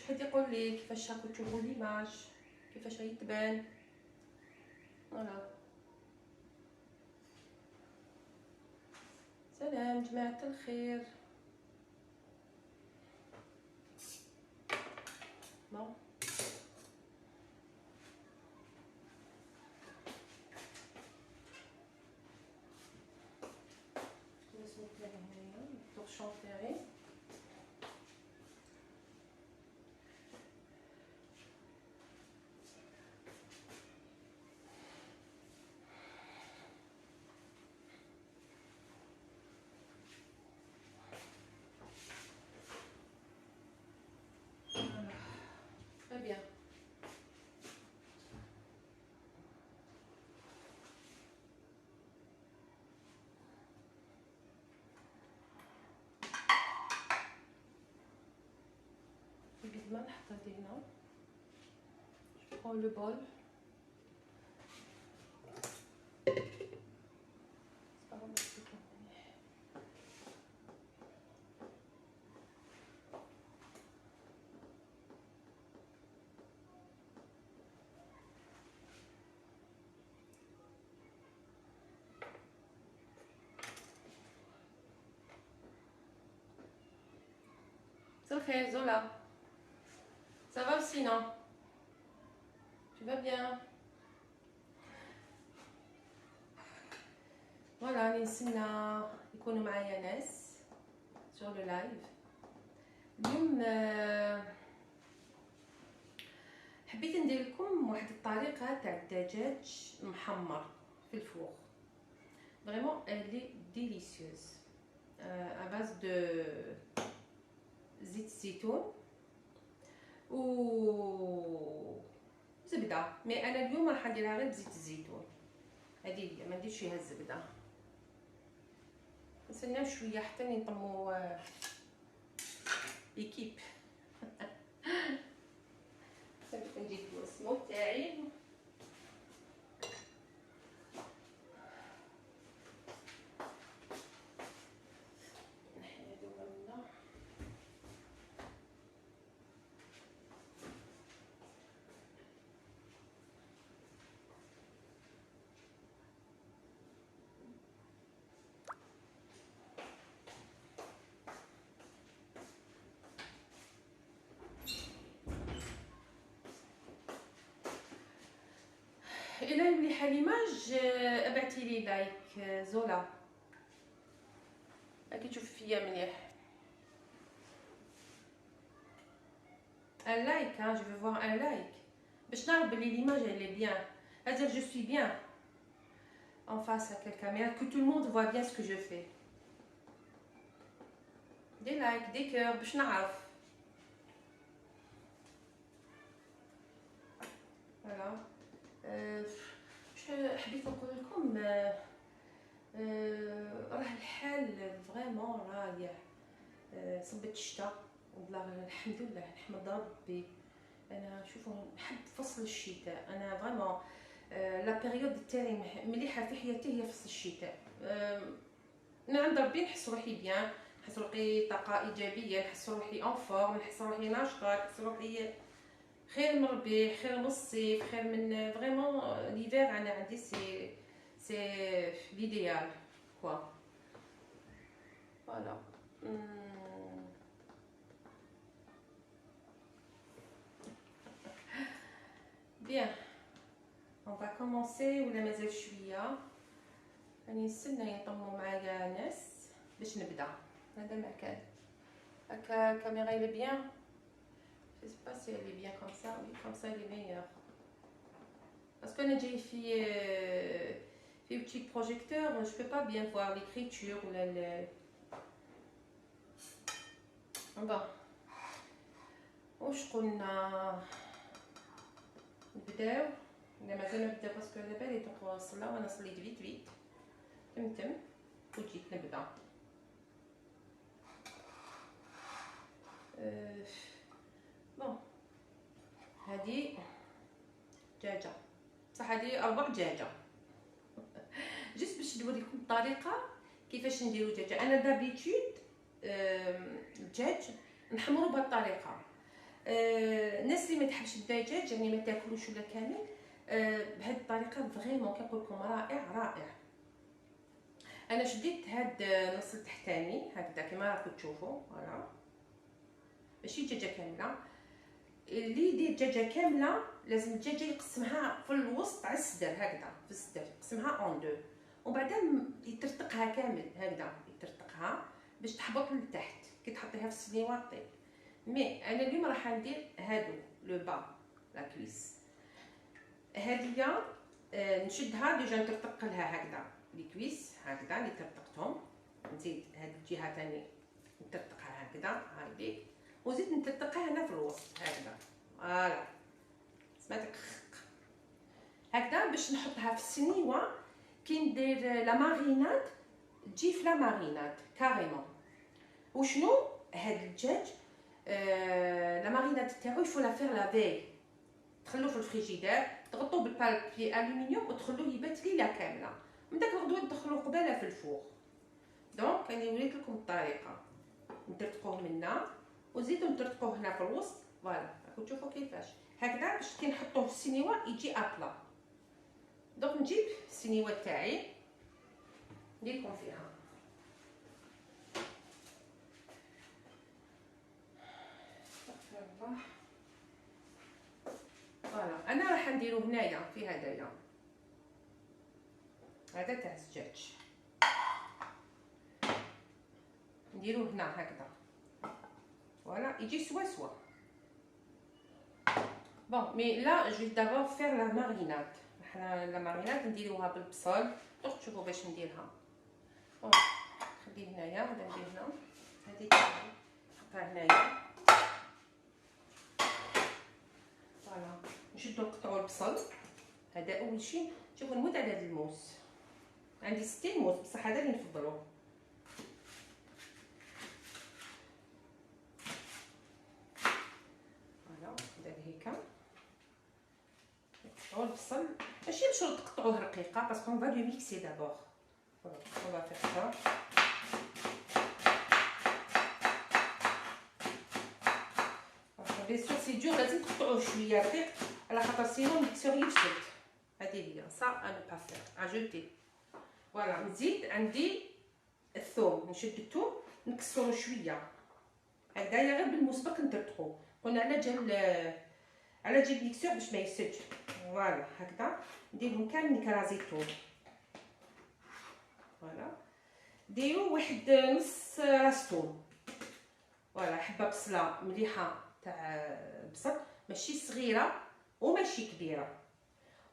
حد يقول لي كيفاش راكم تشوفوا ليماج، كيفاش يتبان. فوالا. سلام جماعة الخير. بون torchon ferré. Très bien. الملح حطيت هنا. Je prends le bol. Ok, Zola. Ça va aussi, non? Tu vas bien? Voilà, نسينا يكونوا معايا ناس sur le live. اليوم حبيت ندير لكم واحد الطريقه تاع الدجاج محمر في الفوق. فريمون elle est délicieuse à base de زيت الزيتون و زبده. مي انا اليوم راح نديرها غير بزيت الزيتون. هذه هي، ما نديرش فيها الزبده. نستناو شويه حتى نطمو ايكيب. نجيب السمو تاعي. الى مليحه ليماج ابعتي لي لايك زولا. راكي تشوف فيا مليح. ان لايك جو في فوار ان لايك باش نعرف بلي ليماج elle est bien. c'est-à-dire je suis bien en face à la caméra, que tout le monde voit bien ce que je fais. des likes, des cœurs باش نعرف. voilà. حبيت نقول لكم راه الحال فريمون رايح. صبت الشتاء والله الحمد لله نحمد ربي. انا شوفوا نحب فصل الشتاء. انا فريمون لا بيريود تاعي مليحه في حياتي هي فصل الشتاء. من عند ربي نحس روحي بيان، نحس روحي طاقه ايجابيه، نحس روحي اون فورم، نحس روحي ناشطه، نحس روحي خير من ربي، خير من الصيف، خير من فريمون ليفير. انا عندي سي ليديال كوا. فوالا. بيان on va commencer ولا مازال شويه. راني نستنى ينضموا معايا ناس باش نبدا. هذا ما كان هكا الكاميرا اللي بيان. je sais pas si elle est bien comme ça. oui comme ça elle est meilleure parce que انا جاي في petit projecteur. je peux pas bien voir l'écriture ou la bon. واش قلنا نبداو ولا مازال نبدا؟ باسكو دابا لي دوك الصلاه وانا صليت فيت تمتم وجيت نبدا. بون هادي دجاجه بصح هادي 4 دجاجه. جست باش نوريكم الطريقه كيفاش نديرو دجاجه. انا دابيتود الدجاج نحمرو بهاد الطريقه. الناس اللي ما تحبش الدجاج يعني ما تاكلوش ولا كامل، بهذه الطريقه فريمون كنقول لكم رائع رائع. انا شديت هاد النص التحتاني هكذا كما راكم تشوفوا، فوالا ماشي دجاجه كامله. اللي يدير دجاجه كامله لازم الدجاجه يقسمها في الوسط على الصدر هكذا، في الصدر يقسمها اون دو، وبعدين يترتقها كامل هكذا، يترتقها باش تحبط لتحت كي تحطيها في السنيوه طيب. مي انا اليوم راح ندير هادو لو با لا كويس هادية، نشدها ديجا نترتق لها هكذا لي كويس هكذا اللي ترتقتهم، نزيد هاد الجهه ثاني نترتقها هكذا هايديك، وزيد نترتقها هنا في الوسط هكذا، فوالا سمعتك هكذا باش نحطها في السنيوه. كي ندير لا ماريناد تجي في لا ماريناد كاريمون. وشنو هاد الدجاج لا ماريناد تاعو يفو لا فير لا في، تخلوه في الفريجيدير، تغطوه بالبابي الومنيوم وتخلوه يبات ليله كامله، من داك الغدوه تدخلوه قباله في الفوغ. دونك انا وريت لكم الطريقه، نترتقوه منا وزيدوا نترتقوه هنا في الوسط، فوالا راكم تشوفوا كيفاش هكذا باش كي نحطوه في السينيوه يجي ابلا. دونك نجيب السينيوه تاعي ندير لكم فيها فوالا. انا راح نديرو هنايا في هدايا، هذا تاع الزجاج نديروه هنا هكذا، فوالا يجي سوا سوا. بون مي لا جو دابور فير لا ماريناد. حنا لا ماريناد نديروها بالبصل، دوك تشوفوا باش نديرها. بون خليه هنايا، هذا ندير هنا، هذه نحطها هنايا، فوالا. نشدو نقطعو البصل، هذا اول شيء. شوفوا نموت على هذا الموس، عندي 60 موس بصح هذا اللي نفضلو. فوالا ندير هيك، نقطعو البصل ماشي بشرط تقطعوه رقيقه باسكو اون فا لو ميكسي دابور. فوالا اون فا فير سا. بيان سور سي دور، لازم تقطعوه شويه رقيق على خاطر سينو الميكسور يفسد. هذه هي سا انا با فير اجوتي. فوالا نزيد عندي الثوم، نشد الثوم نكسرو شويه هكذايا غير بالمسبق نترطقو، قلنا على جيب ميكسور باش ما يفسدش. فوالا هكذا نديرهم كامل نكرازي الثوم، فوالا ديروا واحد نص راس ثوم، فوالا حبه بصله مليحه تاع بصل ماشي صغيره وماشي كبيره،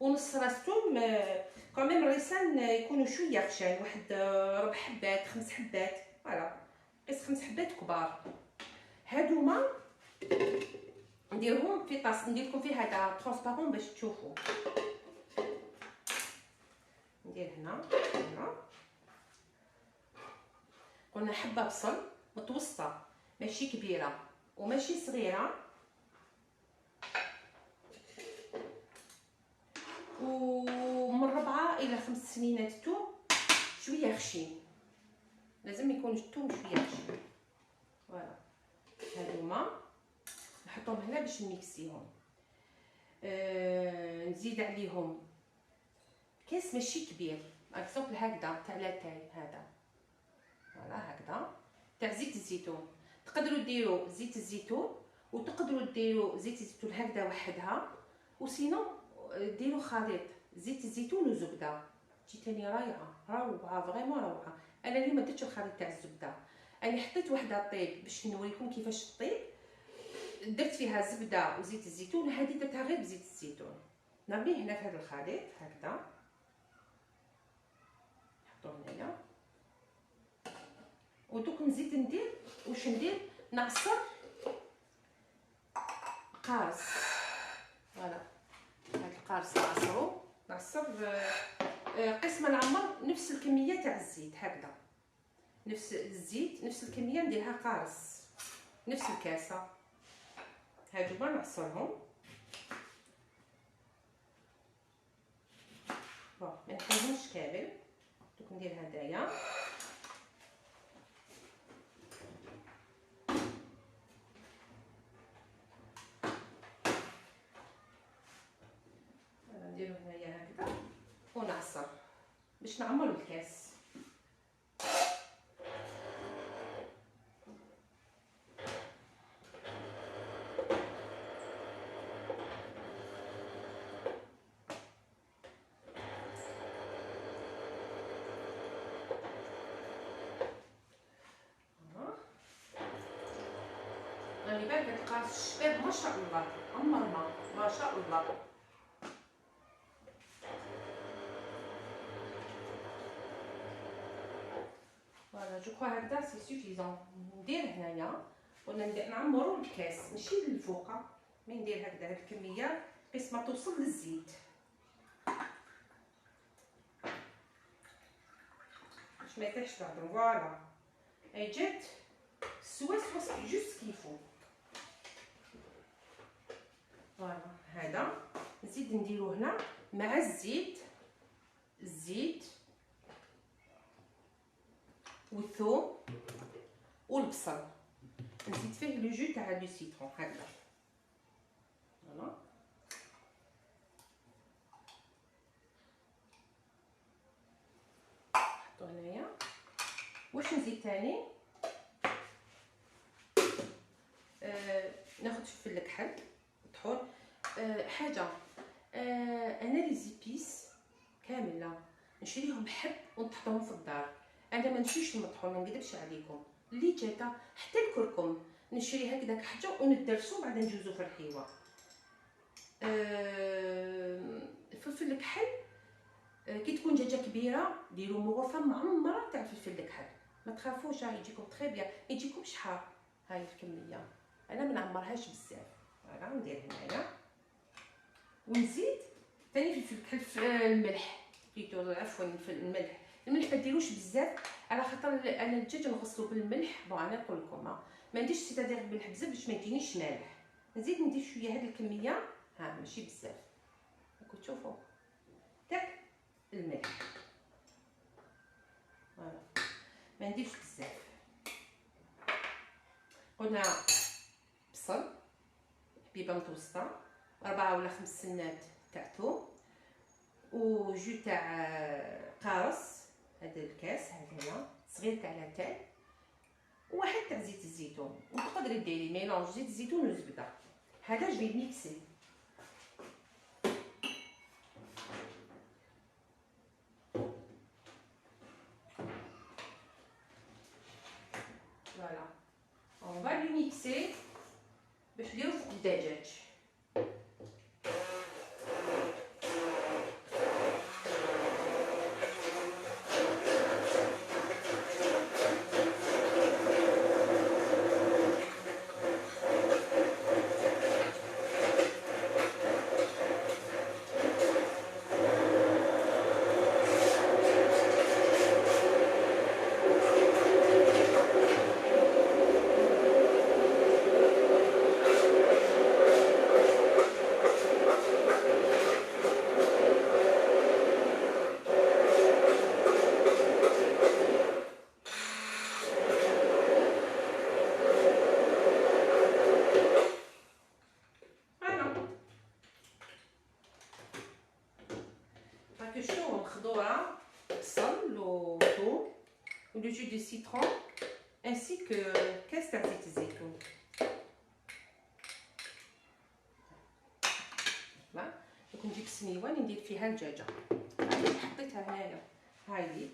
ونص راس ثوم كوميم الريسان يكونوا شويه خشان، واحد 4 حبات 5 حبات، فوالا قيس 5 حبات كبار. هادوما نديرهم في طاس، ندير لكم فيه هذا ترونسبارون باش تشوفوا. ندير هنا قلنا حبه بصل متوسطه ماشي كبيره وماشي صغيره، ومن 4 إلى 5 سنينات الثوم شويه خشين، لازم يكون الثوم شويه خشين. فوالا هادوما نحطهم هنا باش نميكسيهم. نزيد عليهم كاس ماشي كبير، اكزومبل هكذا تاع لاتاي هذا، فوالا هكذا تاع زيت الزيتون. تقدروا ديروا زيت الزيتون وتقدروا ديروا زيت الزيتون هكذا وحدها، وسينو ديروا خليط زيت الزيتون وزبده، تجي تاني رايعه روعه فريمون روعه. انا اليوم ما درتش الخليط تاع الزبده، انا حطيت وحده طيب باش نوريكم كيفاش تطيب، درت فيها زبده وزيت الزيتون، هذه درتها غير بزيت الزيتون. نرميه هنا في هذا الخليط هكذا، نحطوه هنايا، ودوك نزيد ندير واش ندير، نعصر قارص، فوالا هاد القارص نعصرو، نعصر قسم نعمر نفس الكميه تاع الزيت هكذا، نفس الزيت نفس الكميه نديرها قارص نفس الكاسه. هادو نعصرهم، بون ما نحرمهمش كامل، دوك ندير هدايا باش نعمر الكاس. راني بالك كتلقى الشباب ما شاء الله عمرنا ما شاء الله. فوالا جو كخوا هكذا سي سوفيزون. ندير هنايا ولا نعمرو الكاس ماشي للفوقه، مي ندير هكذا هاد الكميه قيس ما توصل للزيت باش ما يطيحش بعضهم. فوالا هاي جات سوا جوست كيفو. فوالا هذا نزيد نديرو هنا مع الزيت والثوم والبصل، نزيد فيه لو جو تاع لو سيترون هكذا. فوالا نحطو هنايا. واش نزيد تاني؟ ناخذ فلفل الكحل طحون. حاجه انا لي زيبيس كامله نشريهم حب ونطحطهم في الدار. انا ما نمشيش للمطحون، ما نكذبش عليكم. اللي جاتا حتى الكركم نشري هكذاك حاجه وندرسو بعد نجوزو في الحيوه. فلفل الكحل كي تكون دجاجه كبيره ديروا مغرفه معمره تاع فلفل الكحل، ما تخافوش يجيكم تري بيان، يجيكم شحار. هاي الكميه انا ما نعمرهاش بزاف. فوالا ندير هنايا ونزيد ثاني في الملح بليتو، عفوا في الملح. الملح ما ديروش بزاف على خاطر انا الدجاج نغسلو بالملح. بون انا نقول لكم ما نديرش سيتادير الملح بزاف باش ما يجينيش مالح. نزيد ندير شويه هاد الكميه ماشي بزاف، راكم تشوفوا تاع الملح. فوالا ما نديرش بزاف. قلنا بصل حبيبه متوسطه، 4 ولا 5 سنات تاع ثوم، وجو تاع قارص، هذا الكاس هذايا صغير تاع لاتاي، وواحد تاع زيت الزيتون. وتقدري ديري ميلونج زيت الزيتون والزبده. هذا جو في ميكسي. فوالا اون فا لو ميكسي باش نديرو فوق الدجاج. شنو الخضوره، البصل والثوم ولو جو دو سيترون انسي كو كاس تاع زيت الزيتون. لا دوك نجيب سنيوان ندير فيها الدجاجه. حطيتها هنايا، هاي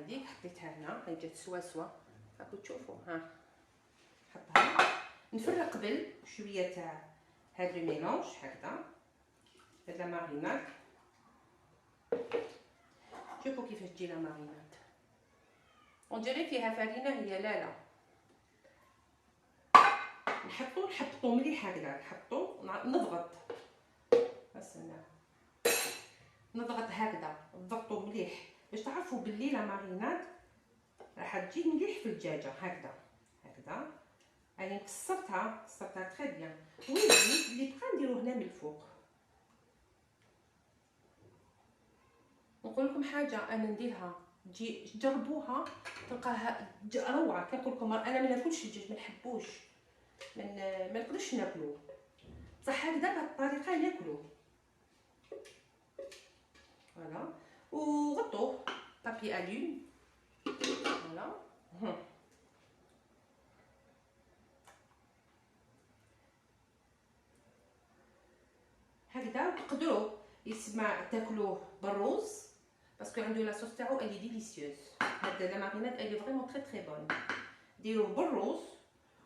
ديك حطيتها هنا، هاي جات سوا راكم تشوفوا. نحطها نفرق قبل شويه تاع هاد لو ميلونج هكذا، هاد لا ماريناد. شوفوا كيفاش تجي لا ماريناد، اون ديري فيها فرينه هي. لا نحطو مليح هكذا، نضغط نضغط هكذا، نضغطو مليح باش تعرفوا باللي لا ماريناد راح تجي مليح في الدجاجه. هكذا يعني كسرتها تري بيان. والزيت اللي بقى نديروه هنا من الفوق. نقول لكم حاجه، انا نديرها جربوها تلقاها روعه. كنقول لكم انا ما ناكلش الدجاج، ما نحبوش، ما نقدرش ناكلو، بصح هكذا بهاد الطريقه ناكلو. فوالا وغطوه بابي الوم. فوالا هكذا. تقدروا يسمع تاكلوه بالروز باسكو عنده لا صوص تاعو الي ديليسيوز. هاد لا ماريناد الي فريمون تري تري بون. ديروه بالروز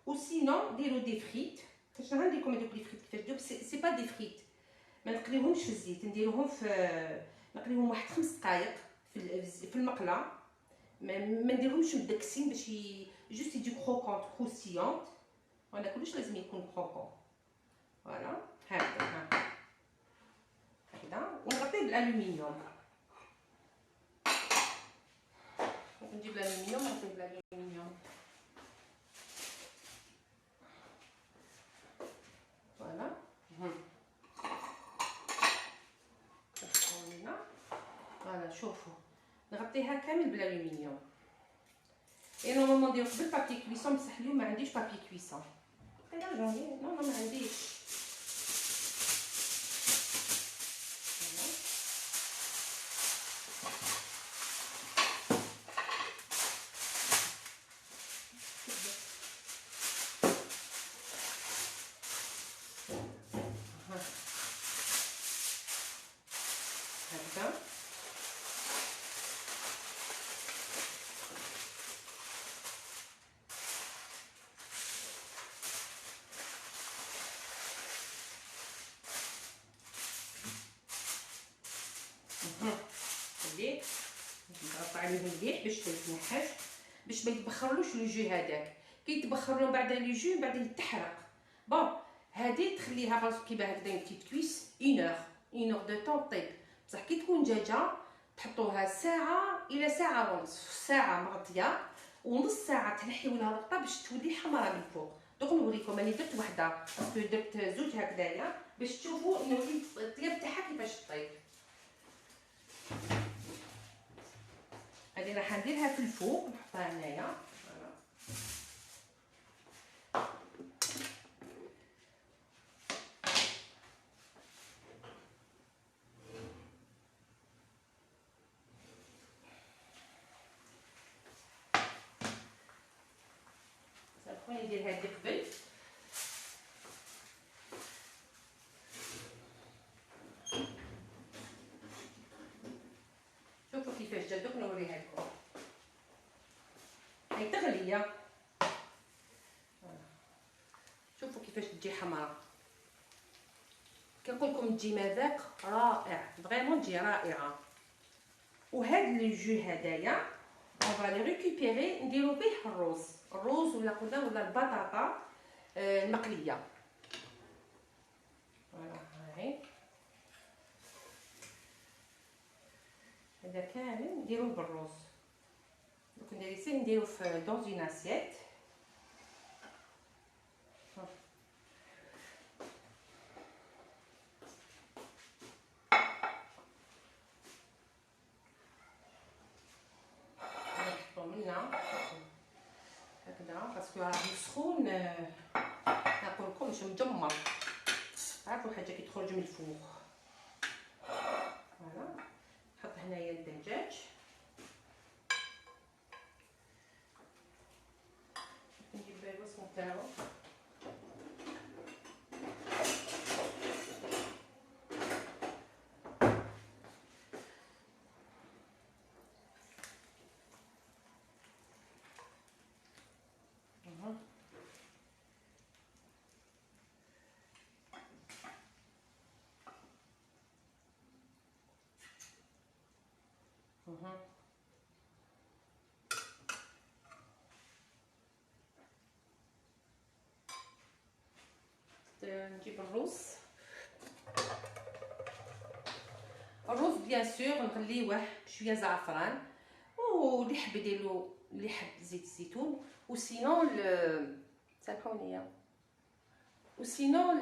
و سينون ديروا دي فريت. فاش غنديركم هذوك لي فريت كيفاش دوك سي با دي فريت، ما نقليوهمش في الزيت، نديروهم في نقليهم واحد 5 دقائق في المقله. ما نديرهمش مدكسين باش جوست يجيو كروكونط كروستيونط. وانا كلش لازم يكون كروكون. فوالا هكذا هكذا. ونغطيه بالالومنيوم. نجيب الالومنيوم ونغطيه بالالومنيوم. فوالا فوالا شوفوا نغطيها كامل بالالومنيوم. اي نورمالمون نديرو قبل بابي كويسون، بصح اليوم ما عنديش بابي كويسون. لا جوني نو ما عنديش. هكذا مليح. نغطي عليه مليح باش ما يتنحاش، باش ما يتبخرلوش لو جو هذاك. كي يتبخر له بعد لو جو بعد يتحرق. بون هذه تخليها باسكو كي باه هكذا بتيت كويس 1 اور دو طون طيب. بصح كي تكون دجاجه تحطوها ساعه الى ساعه ونص، ساعه مغطيه ونص ساعه تنحيو لها الغطا باش تولي حمراء من فوق. دوك نوريكم راني درت وحده باسكو درت زوج هكذايا باش تشوفوا انه الطياب تاعها كيفاش طيب. هذه راح نديرها في الفوق نحطها هنايا. سامحوني ندير هذه قبل. شوفوا كيفاش جا دوك نوريها لكم. هاي تغليه. شوفوا كيفاش تجي حمراء. كنقول لكم تجي مذاق رائع فريمون تجي رائعه. وهاد لي جو هدايا اون فالي ريكوبيري نديرو به الروز ولا قلنا ولا البطاطا المقليه. فوالا هاي هذا كامل نديروه بالروز. دوك نديرو في دون اون اسيت. هكذا باسكو راه مسخون. نقول لكم مش مجمر، عارفوا حاجه كي تخرج من الفوق. فوالا نحط هنايا الدجاج. نجيب الوصفه تاعو. نجيب الرز بيان سور نغليوه بشويه زعفران، واللي يحب يديرلو اللي يحب زيت الزيتون، وسينون سامحوني وسينون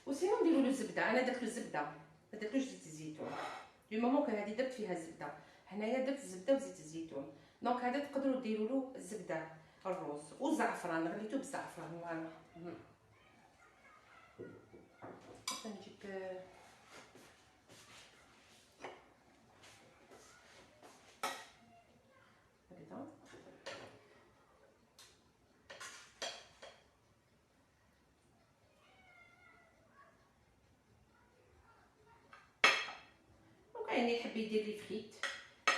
وسينون نديرو له الزبده. انا درت له الزبده، ما درتلوش زيت الزيتون. دو مومون كان هذه درت فيها الزبده، هنايا درت الزبده وزيت الزيتون. دونك هذا تقدروا ديروا له الزبده الروز والزعفران، غليتو بالزعفران. فوالا نجيب هكذا. وكاين اللي يحب يدير لي فريت،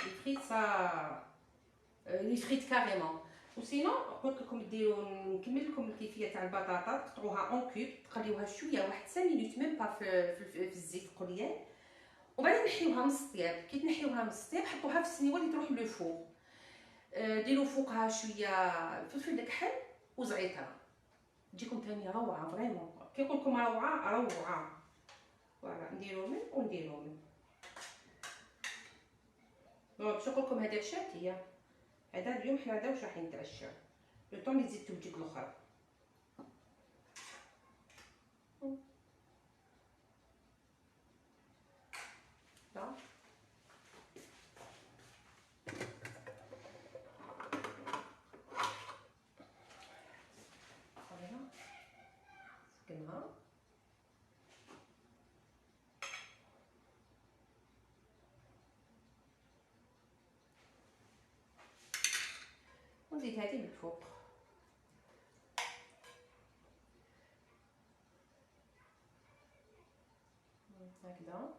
لي فريت صا لي فريت كاريمون. وسينو قلت لكم ديروا، نكمل لكم الكيفيه تاع البطاطا. تقطعوها اون كوب، تقليوها شويه واحد 5 مينوت ميم با في الزيت القليان، وبعدين نحيوها من الطياب. كي تنحيوها من الطياب حطوها في السنيوه اللي تروح لو فور. ديروا فوقها شويه فلفل دكحل وزعيتها، تجيكم ثاني روعه فريمون. كي نقول لكم روعه روعه. فوالا نديرو من ونديرو من. باش نقول لكم هذه عشاتيه، هذا اليوم حنا هذا واش راح نتعشاو. لو طون تزيد توجد الاخر. لا فوالا سكنها ونزيد هذه من الفوق. هكذا.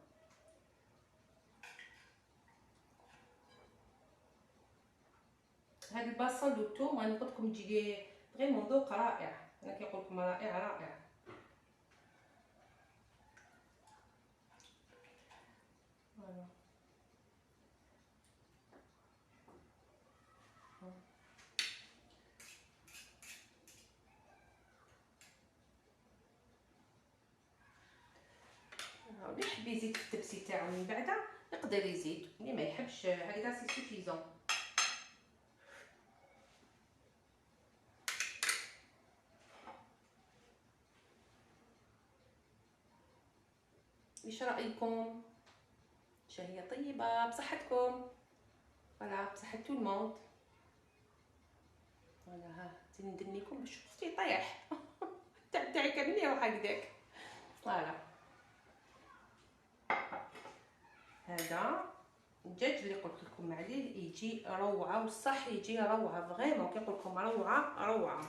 هاد البصل والثوم غنقول لكم تجي فريمون ذوق رائع. انا كنقول لكم رائع رائع. فوالا اللي يحب يزيد في التبسي تاعو من بعدا يقدر يزيد، اللي ما يحبش هكذا سي سوفيزون. واش رايكم؟ شهيه طيبه بصحتكم. فوالا بصحه تو الموند. فوالا ها ندنيكم باش اختي يطيح. تاعي كامل يروح هكذاك. فوالا هذا الدجاج اللي قلت لكم عليه يجي روعه، وصح يجي روعه فريمون. كنقول لكم روعه روعه.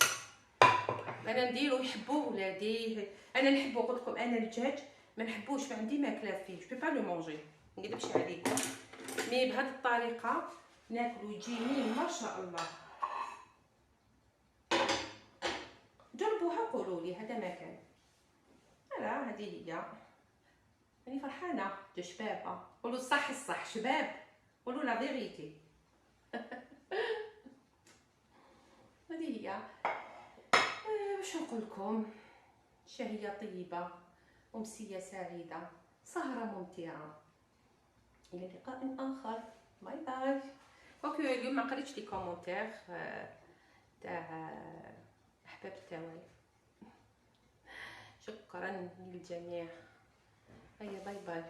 انا نديرو يحبوه ولادي، انا نحبو. قلت لكم انا الدجاج ما نحبوش، ما عندي ماكله فيه، جو با لو مونجي، ما نكذبش عليكم. مي بهذه الطريقه ناكلو يجيني ما شاء الله. جربوها وقولوا لي هذا ما كان. لا هذه هي. راني فرحانه جو شبابه. قولوا الصح الصح شباب، قولوا لا فيغيتي. هذه هي. واش نقول لكم؟ شهيه طيبه، امسيه سعيده، سهره ممتعه. الى لقاء اخر. باي باي. اوكي اليوم ما قريتش لي كومونتير تاع احباب التواي. شكرا للجميع. هيا باي باي.